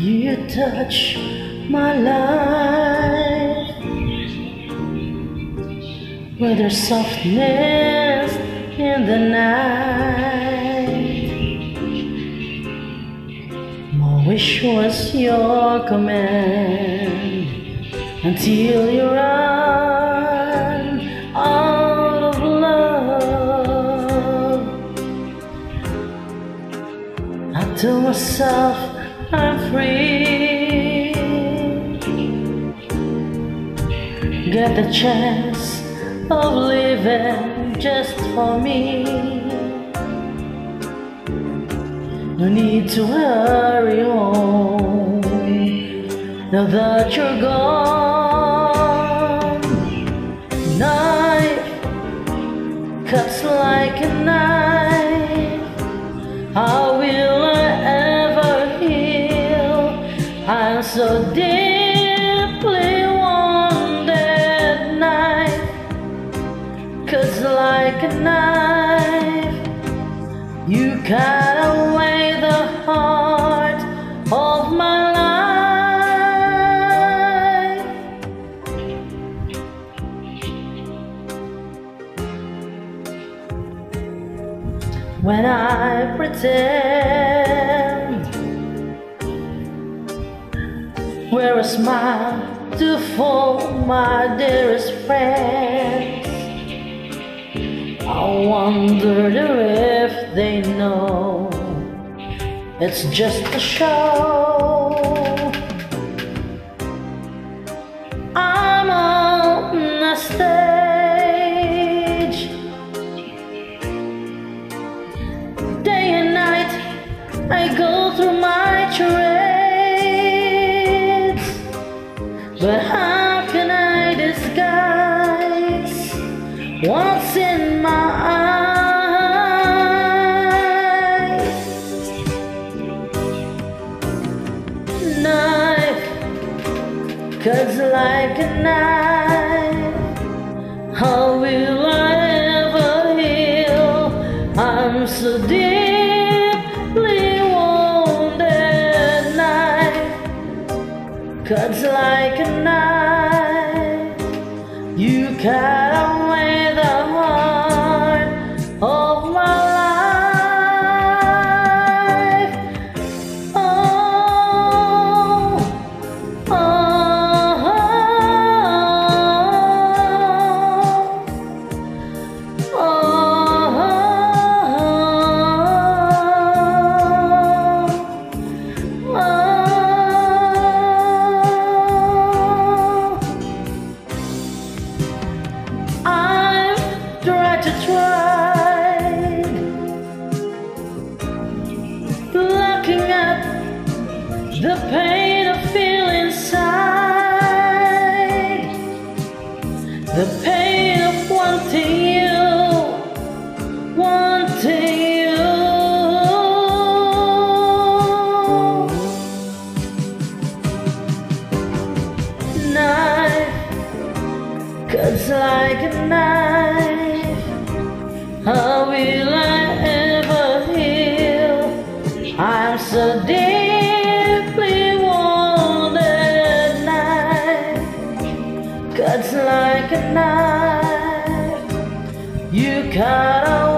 You touch my life with your softness in the night. My wish was your command until you run out of love. I tell myself I'm free, get the chance of living just for me. No need to hurry home now that you're gone. Knife cuts like a knife. How will I ever heal? I'm so deeply wounded. Knife cuts like a knife. You cut away the heart of my life. When I pretend, wear a smile to fool my dearest friends, I wonder if they know it's just a show. I'm on the stage, day and night I go through my charades, but how can I disguise what's in my eyes? Knife cuts like a knife. How will I ever heal? I'm so deeply wounded. Knife cuts like a knife. You cut away the heart of my life. Oh, oh, oh, oh, oh. I've tried to looking at the pain I feel inside, the pain of wanting you, wanting you. Knife cuts like a knife. How will I ever heal? I'm so deeply wounded. Knife cuts like a knife. You cut away